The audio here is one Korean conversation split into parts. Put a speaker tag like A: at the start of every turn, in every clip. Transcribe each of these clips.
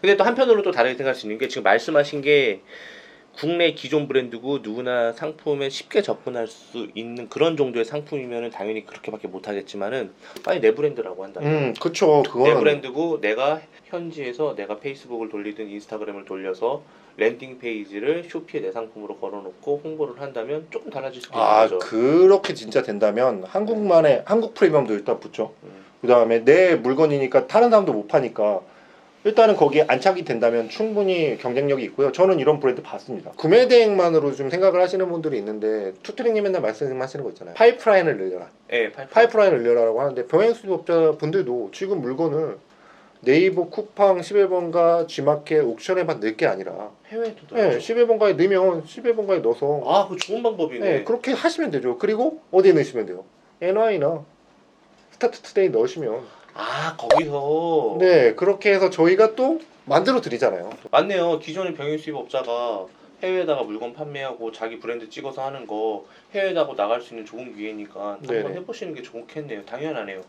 A: 근데 또 한편으로 또 다르게 생각할 수 있는 게 지금 말씀하신 게 국내 기존 브랜드고 누구나 상품에 쉽게 접근할 수 있는 그런 정도의 상품이면은 당연히 그렇게밖에 못 하겠지만은 아니 내 브랜드라고 한다면
B: 그쵸.
A: 내
B: 그거는
A: 브랜드고 내가 현지에서 내가 페이스북을 돌리든 인스타그램을 돌려서 랜딩 페이지를 쇼피에 내 상품으로 걸어놓고 홍보를 한다면 조금 달라질 수도 있는 거죠.
B: 그렇게 진짜 된다면 한국만의 한국 프리미엄도 일단 붙죠. 그 다음에 내 물건이니까 다른 사람도 못 파니까 일단은 거기에 안착이 된다면 충분히 경쟁력이 있고요. 저는 이런 브랜드 봤습니다. 구매 대행만으로 좀 생각을 하시는 분들이 있는데 투트링이 맨날 말씀하시는 거 있잖아요. 파이프라인을 늘려라.
A: 네,
B: 파이프라인을 늘려라라고 하는데 병행수급자 분들도 지금 물건을 네이버 쿠팡 11번가 G마켓 옥션에만 넣을 게 아니라
A: 해외에도
B: 네, 11번가에 넣으면 11번가에 넣어서
A: 아, 그 좋은 방법이네.
B: 네, 그렇게 하시면 되죠. 그리고 어디에 넣으시면 돼요? NY나 스타트 투데이 넣으시면
A: 아, 거기서
B: 네, 그렇게 해서 저희가 또 만들어 드리잖아요.
A: 맞네요. 기존의 병행 수입업자가 해외에다가 물건 판매하고 자기 브랜드 찍어서 하는 거 해외에다가 나갈 수 있는 좋은 기회니까
B: 네네.
A: 한번 해보시는 게 좋겠네요. 당연하네요.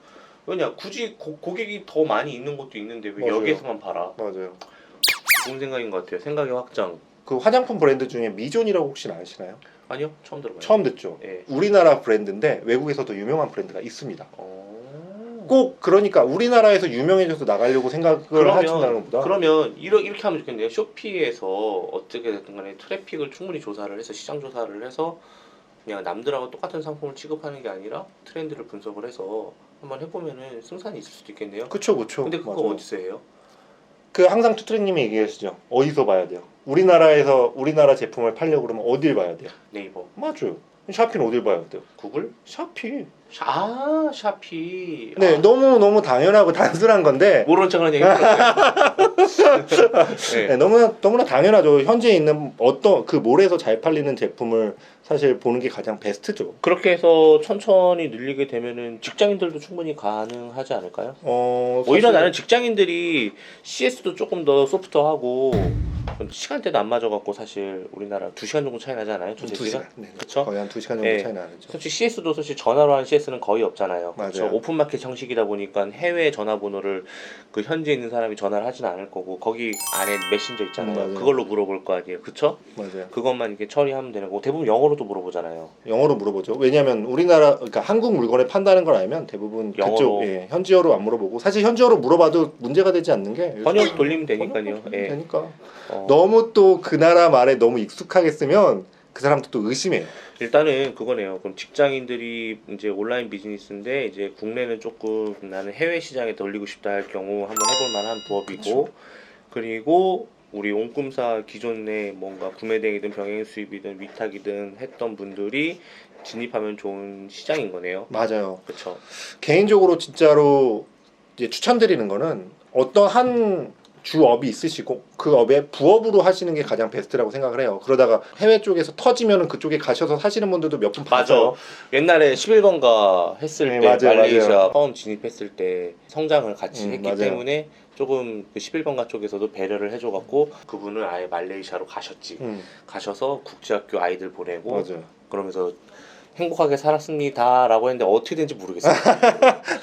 A: 왜냐 굳이 고객이 더 많이 있는 것도 있는데 왜
B: 맞아요.
A: 여기에서만 팔아?
B: 맞아요.
A: 좋은 생각인 것 같아요. 생각의 확장.
B: 그 화장품 브랜드 중에 미존이라고 혹시 아시나요?
A: 아니요, 처음 들어봐요.
B: 처음 듣죠.
A: 예.
B: 우리나라 브랜드인데 외국에서도 유명한 브랜드가 있습니다.
A: 어...
B: 꼭 그러니까 우리나라에서 유명해져서 나가려고 생각을 하신다는 것보다
A: 그러면 이렇게 하면 좋겠네요. 쇼피에서 어떻게 됐든 간에 트래픽을 충분히 조사를 해서 시장 조사를 해서 그냥 남들하고 똑같은 상품을 취급하는 게 아니라 트렌드를 분석을 해서 한번 해보면은 승산이 있을 수도 있겠네요.
B: 그쵸.
A: 근데 그거
B: 맞아요.
A: 어디서 해요?
B: 그 항상 투트리님이 얘기하시죠. 어디서 봐야 돼요? 우리나라에서 우리나라 제품을 팔려고 그러면 어딜 봐야 돼요?
A: 네이버,
B: 맞아요. 샤피는 어딜 봐야 돼요?
A: 구글?
B: 샤피.
A: 샤피.
B: 네,
A: 아,
B: 너무 당연하고 단순한 건데
A: 모르는 척하는 얘기 들었어요.
B: 네,
A: 네.
B: 너무나 당연하죠. 현재 있는 어떤 그 몰에서 잘 팔리는 제품을 사실 보는 게 가장 베스트죠.
A: 그렇게 해서 천천히 늘리게 되면은 직장인들도 충분히 가능하지 않을까요? 오히려
B: 사실-
A: 나는 직장인들이 CS도 조금 더 소프트하고 시간대도 안 맞아갖고 사실 우리나라 2시간 정도 차이 나잖아요. 두세
B: 두
A: 시간?
B: 시간. 네,
A: 그쵸?
B: 거의 한 2시간 정도
A: 네.
B: 차이 나죠.
A: 솔직히 CS도 사실 전화로 하는 CS는 거의 없잖아요.
B: 맞아요.
A: 그쵸? 오픈마켓 형식이다 보니까 해외 전화번호를 그 현지에 있는 사람이 전화를 하진 않을 거고 거기 안에 메신저 있잖아요.
B: 맞아요.
A: 그걸로 물어볼 거 아니에요. 그쵸?
B: 맞아요.
A: 그것만 이렇게 처리하면 되는 거고 대부분 영어로도 물어보잖아요.
B: 영어로 물어보죠. 왜냐하면 우리나라 그러니까 한국 물건을 판다는 걸 알면 대부분
A: 영어로.
B: 그쪽 현지어로 안 물어보고 사실 현지어로 물어봐도 문제가 되지 않는 게
A: 번역 돌리면 되니까요.
B: 번역
A: 예.
B: 되니까
A: 어.
B: 너무 또 그 나라 말에 너무 익숙하게 쓰면 그 사람도 또 의심해요.
A: 일단은 그거네요. 그럼 직장인들이 이제 온라인 비즈니스인데 이제 국내는 조금 나는 해외 시장에 돌리고 싶다 할 경우 한번 해볼 만한 부업이고 그리고 우리 옹꿈사 기존에 뭔가 구매대행이든 병행 수입이든 위탁이든 했던 분들이 진입하면 좋은 시장인 거네요.
B: 맞아요.
A: 그렇죠.
B: 개인적으로 진짜로 이제 추천드리는 거는 어떤 한 주업이 있으시고 그 업에 부업으로 하시는 게 가장 베스트라고 생각을 해요. 그러다가 해외 쪽에서 터지면은 그쪽에 가셔서 사시는 분들도 몇 분
A: 맞아.
B: 봤어요.
A: 옛날에 11번가 했을
B: 네,
A: 때
B: 맞아요,
A: 말레이시아
B: 맞아요.
A: 처음 진입했을 때 성장을 같이 했기
B: 맞아요.
A: 때문에 조금 그 11번가 쪽에서도 배려를 해줘갖고 그분은 아예 말레이시아로 가셨지. 가셔서 국제학교 아이들 보내고
B: 맞아요.
A: 그러면서 행복하게 살았습니다라고 했는데 어떻게 된지 모르겠어요.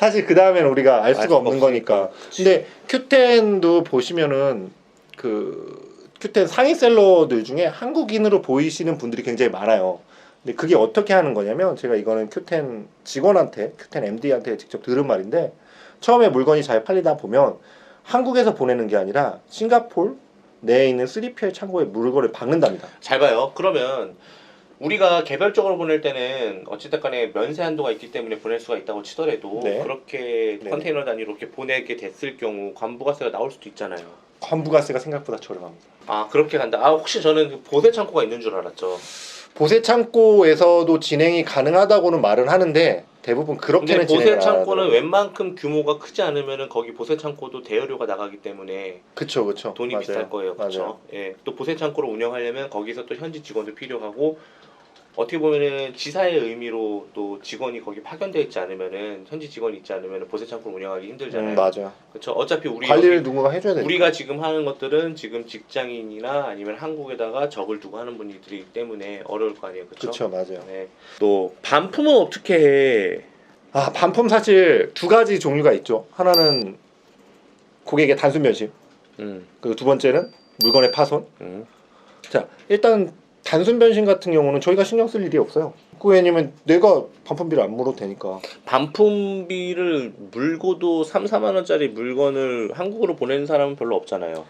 B: 사실 그 다음에는 우리가 알 수가
A: 수가
B: 없는 거니까.
A: 그치.
B: 근데 큐텐도 보시면은 그 큐텐 상위 셀러들 중에 한국인으로 보이시는 분들이 굉장히 많아요. 근데 그게 어떻게 하는 거냐면 제가 이거는 큐텐 직원한테 큐텐 MD한테 직접 들은 말인데 처음에 물건이 잘 팔리다 보면 한국에서 보내는 게 아니라 싱가포르 내에 있는 3PL 창고에 물건을 박는답니다.
A: 잘 봐요. 그러면 우리가 개별적으로 보낼 때는 어찌됐든 간에 면세 한도가 있기 때문에 보낼 수가 있다고 치더라도
B: 네.
A: 그렇게
B: 네.
A: 컨테이너 단위로 이렇게 보내게 됐을 경우 관부가세가 나올 수도 있잖아요.
B: 관부가세가 생각보다 저렴합니다.
A: 아 그렇게 간다. 아 혹시 저는 그 보세 창고가 있는 줄 알았죠.
B: 보세 창고에서도 진행이 가능하다고는 말은 하는데 대부분
A: 근데
B: 그렇게는
A: 보세
B: 진행을 안
A: 창고는
B: 하더라고요.
A: 웬만큼 규모가 크지 않으면은 거기 보세 창고도 대여료가 나가기 때문에
B: 그쵸.
A: 돈이
B: 맞아요.
A: 비쌀 거예요.
B: 맞아요.
A: 그렇죠. 예. 또 보세 창고를 운영하려면 거기서 또 현지 직원도 필요하고 어떻게 보면은 지사의 의미로 또 직원이 거기 파견되어 있지 않으면은 현지 직원이 있지 않으면은 보세 창고를 운영하기 힘들잖아요.
B: 맞아요.
A: 그렇죠. 어차피 우리
B: 관리를
A: 여기
B: 누군가 해줘야 되니까.
A: 우리가 지금 하는 것들은 지금 직장인이나 아니면 한국에다가 적을 두고 하는 분들이기 때문에 어려울 거 아니에요. 그렇죠?
B: 그쵸. 맞아요.
A: 네. 또 반품은 어떻게 해?
B: 반품 사실 두 가지 종류가 있죠. 하나는 고객의 단순 변심. 그리고 두 번째는 물건의 파손.
A: 음.
B: 자, 일단 단순 변신 같은 경우는 저희가 신경 쓸 일이 없어요. 왜냐면 내가 반품비를 안 물어도 되니까.
A: 반품비를 물고도 3, 4만 원짜리 물건을 한국으로 보내는 사람은 별로 없잖아요.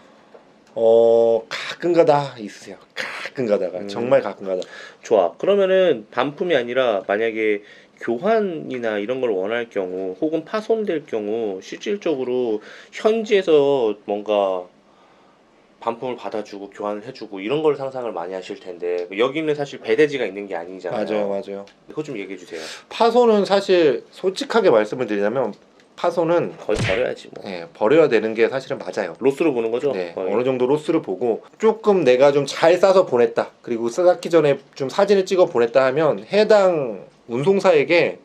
B: 가끔가다 있으세요. 가끔가다가 정말 가끔가다.
A: 좋아. 그러면은 반품이 아니라 만약에 교환이나 이런 걸 원할 경우 혹은 파손될 경우 실질적으로 현지에서 뭔가 반품을 받아주고 교환을 해주고 이런 걸 상상을 많이 하실 텐데 여기는 사실 배대지가 있는 게 아니잖아요.
B: 맞아요.
A: 그거 좀 얘기해 주세요.
B: 파손은 사실 솔직하게 말씀을 드리자면 파손은
A: 거의 버려야지 뭐.
B: 버려야 되는 게 사실은 맞아요.
A: 로스로 보는 거죠?
B: 네,
A: 거의.
B: 어느 정도 로스를 보고 조금 내가 좀 잘 싸서 보냈다. 그리고 싸기 전에 좀 사진을 찍어 보냈다 하면 해당 운송사에게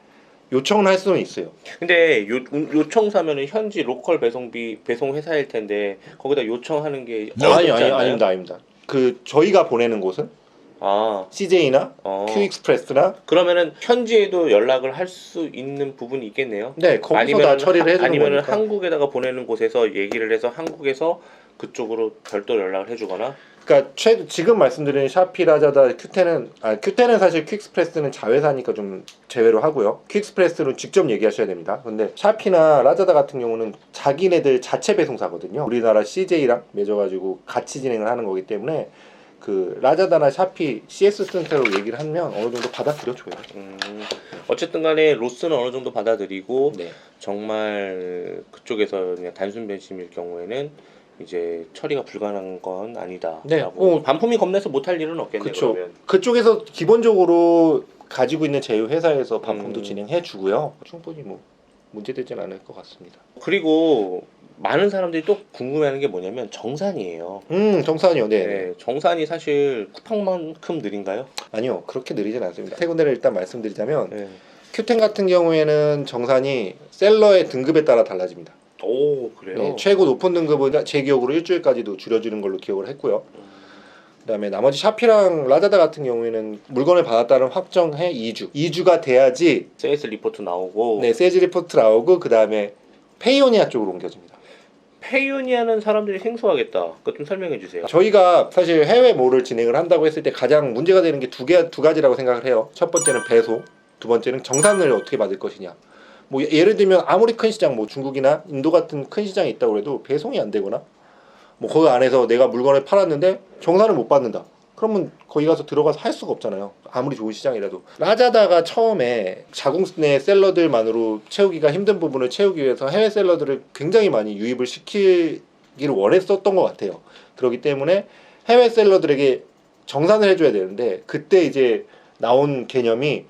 B: 요청을 할 수는 있어요.
A: 근데 요청사면은 현지 로컬 배송비 배송 회사일 텐데 거기다 요청하는 게 어렵지 않나요?
B: 아닙니다. 그 저희가 보내는 곳은
A: 아,
B: CJ나 큐익스프레스나
A: 그러면은 현지에도 연락을 할 수 있는 부분이 있겠네요.
B: 네, 거기서 다 처리를 해주는
A: 아니면은
B: 거니까.
A: 한국에다가 보내는 곳에서 얘기를 해서 한국에서 그쪽으로 별도로 연락을 해주거나.
B: 그러니까 지금 말씀드린 샤피, 라자다, 큐텐은 사실 퀵스프레스는 자회사니까 좀 제외로 하고요. 퀵스프레스는 직접 얘기하셔야 됩니다. 근데 샤피나 라자다 같은 경우는 자기네들 자체 배송사거든요. 우리나라 CJ랑 맺어가지고 같이 진행을 하는 거기 때문에 그 라자다나 샤피 CS 센터로 얘기를 하면 어느 정도 받아들여줘요.
A: 어쨌든 간에 로스는 어느 정도 받아들이고
B: 네.
A: 정말 그쪽에서 그냥 단순 변심일 경우에는 이제 처리가 불가능한 건 아니다.
B: 네.
A: 반품이 겁내서 못할 일은 없겠네요.
B: 그쵸.
A: 그러면.
B: 그쪽에서 기본적으로 가지고 있는 제휴 회사에서 반품도 진행해 주고요. 충분히 뭐 문제되진 않을 것 같습니다.
A: 그리고 많은 사람들이 또 궁금해하는 게 뭐냐면 정산이에요.
B: 정산이요. 네.
A: 네, 정산이 사실 쿠팡만큼 느린가요?
B: 아니요. 그렇게 느리진 않습니다. 세 군데를 일단 말씀드리자면
A: 네.
B: 큐텐 같은 경우에는 정산이 셀러의 등급에 따라 달라집니다.
A: 오, 그래요?
B: 네, 최고 높은 등급은 제 기억으로 일주일까지도 줄여주는 걸로 기억을 했고요. 그다음에 나머지 샤피랑 라자다 같은 경우에는 물건을 받았다는 확정해 2주가 돼야지
A: 세일스 리포트 나오고.
B: 네, 세지 리포트 나오고 그다음에 페이오니아 쪽으로 옮겨집니다.
A: 페이오니아는 사람들이 생소하겠다. 그거 좀 설명해 주세요.
B: 저희가 사실 해외 몰을 진행을 한다고 했을 때 가장 문제가 되는 게 두 가지라고 생각을 해요. 첫 번째는 배송, 두 번째는 정산을 어떻게 받을 것이냐. 뭐 예를 들면 아무리 큰 시장, 뭐 중국이나 인도 같은 큰 시장이 있다고 해도 배송이 안 되거나 뭐 거기 안에서 내가 물건을 팔았는데 정산을 못 받는다. 그러면 거기 가서 들어가서 할 수가 없잖아요. 아무리 좋은 시장이라도. 라자다가 처음에 자국 내 셀러들만으로 채우기가 힘든 부분을 채우기 위해서 해외 셀러들을 굉장히 많이 유입을 시키기를 원했었던 것 같아요. 그렇기 때문에 해외 셀러들에게 정산을 해줘야 되는데 그때 이제 나온 개념이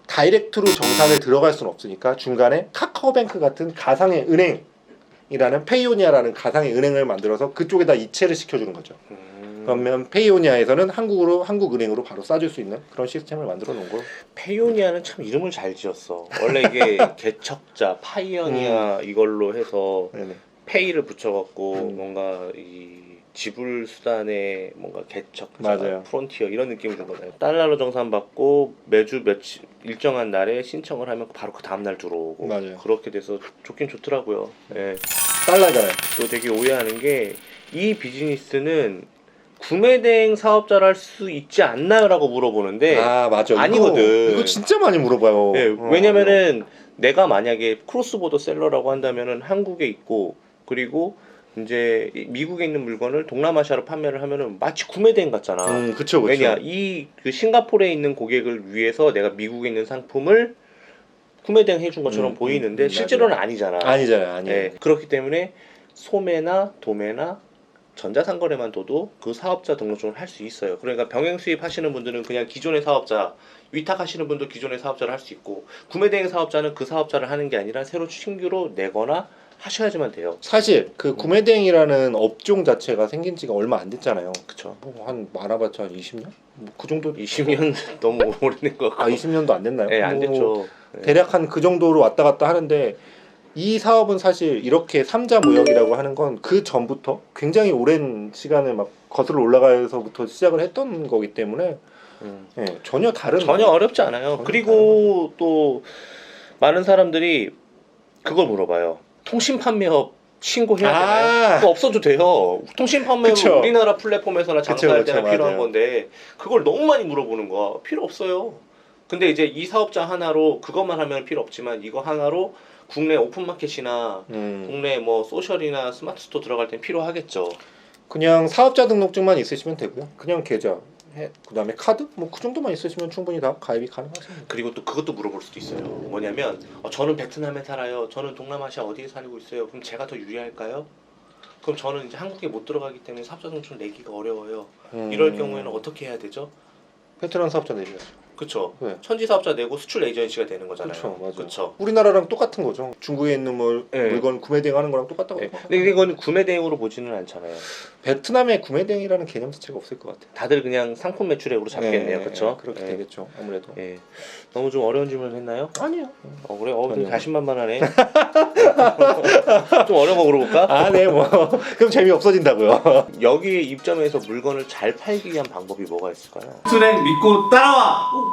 B: 다이렉트로 정산을 들어갈 수는 없으니까 중간에 카카오뱅크 같은 가상의 은행이라는 페이오니아라는 가상의 은행을 만들어서 그쪽에다 이체를 시켜주는 거죠. 그러면 페이오니아에서는 한국은행으로 바로 싸줄 수 있는 그런 시스템을 만들어 놓은 거.
A: 페이오니아는 참 이름을 잘 지었어. 원래 이게 개척자, 파이오니아 이걸로 해서
B: 네네.
A: 페이를 붙여갖고 뭔가 이 지불 수단의 뭔가 개척자,
B: 맞아요.
A: 프론티어 이런 느낌을 준 거잖아요. 달러로 정산받고 매주 며칠 일정한 날에 신청을 하면 바로 그 다음 날 들어오고.
B: 맞아요.
A: 그렇게 돼서 좋긴 좋더라고요. 예.
B: 달러잖아요.
A: 또 되게 오해하는 게 이 비즈니스는 구매 대행 사업자를 할 수 있지 않나요라고 물어보는데
B: 아 맞아.
A: 아니거든.
B: 이거 진짜 많이 물어봐요.
A: 네, 왜냐면은 내가 만약에 크로스보더 셀러라고 한다면은 한국에 있고 그리고 이제 미국에 있는 물건을 동남아시아로 판매를 하면은 마치 구매 대행 같잖아.
B: 그쵸.
A: 왜냐 그 싱가포르에 있는 고객을 위해서 내가 미국에 있는 상품을 구매 대행 해준 것처럼 보이는데 실제로는 아니잖아.
B: 아니잖아요.
A: 네, 그렇기 때문에 소매나 도매나 전자상거래만 둬도 그 사업자 등록증을 할 수 있어요. 그러니까 병행 수입 하시는 분들은 그냥 기존의 사업자, 위탁하시는 분도 기존의 사업자를 할 수 있고 구매 대행 사업자는 그 사업자를 하는 게 아니라 새로 신규로 내거나 하셔야지만 돼요.
B: 사실 그 구매 대행이라는 업종 자체가 생긴 지가 얼마 안 됐잖아요.
A: 그쵸.
B: 뭐 한 많아봤자 한 20년? 뭐 그 정도.
A: 20년 너무 오래된 것 같고.
B: 20년도 안 됐나요?
A: 네, 안 됐죠. 네.
B: 대략 한 그 정도로 왔다 갔다 하는데 이 사업은 사실 이렇게 삼자 무역이라고 하는 건 그 전부터 굉장히 오랜 시간을 막 거슬러 올라가서부터 시작을 했던 거기 때문에 네, 전혀
A: 어렵지 않아요. 그리고 또 많은 사람들이 그걸 물어봐요. 통신 판매업 신고해야
B: 아.
A: 되나요? 그거 없어도 돼요. 통신 판매는
B: 그쵸.
A: 우리나라 플랫폼에서나 장사할
B: 그쵸,
A: 때나 필요한
B: 맞아요.
A: 건데 그걸 너무 많이 물어보는 거야. 필요 없어요. 근데 이제 이 사업자 하나로 그것만 하면 필요 없지만 이거 하나로 국내 오픈마켓이나 국내 뭐 소셜이나 스마트 스토어 들어갈 땐 필요하겠죠.
B: 그냥 사업자 등록증만 있으시면 되고요. 그냥 계좌, 그다음에 카드 뭐 그 정도만 있으시면 충분히 다 가입이 가능하십니다.
A: 그리고 또 그것도 물어볼 수도 있어요. 뭐냐면 저는 베트남에 살아요. 저는 동남아시아 어디에 살고 있어요. 그럼 제가 더 유리할까요? 그럼 저는 이제 한국에 못 들어가기 때문에 사업자 등록증 내기가 어려워요. 이럴 경우에는 어떻게 해야 되죠?
B: 베트남 사업자 내셔야죠.
A: 그쵸.
B: 네.
A: 천지 사업자 내고 수출 에이전시가 되는 거잖아요.
B: 그렇죠, 맞아요.
A: 그쵸.
B: 우리나라랑 똑같은 거죠. 중국에 있는
A: 네.
B: 물건 구매 대행하는 거랑 똑같다고.
A: 네. 근데 이건 구매 대행으로 보지는 않잖아요.
B: 베트남에 구매 대행이라는 개념 자체가 없을 것 같아요.
A: 다들 그냥 상품 매출액으로 잡겠네요. 그쵸?
B: 그렇게
A: 네.
B: 되겠죠. 아무래도.
A: 예. 너무 좀 어려운 질문을 했나요?
B: 아니요.
A: 그래? 되게
B: 전혀.
A: 자신만만하네. 좀 어려운 거 물어볼까?
B: 아, 네, 뭐 그럼 재미 없어진다고요.
A: 여기 입점해서 물건을 잘 팔기 위한 방법이 뭐가 있을까요?
C: 수랭 믿고 따라와!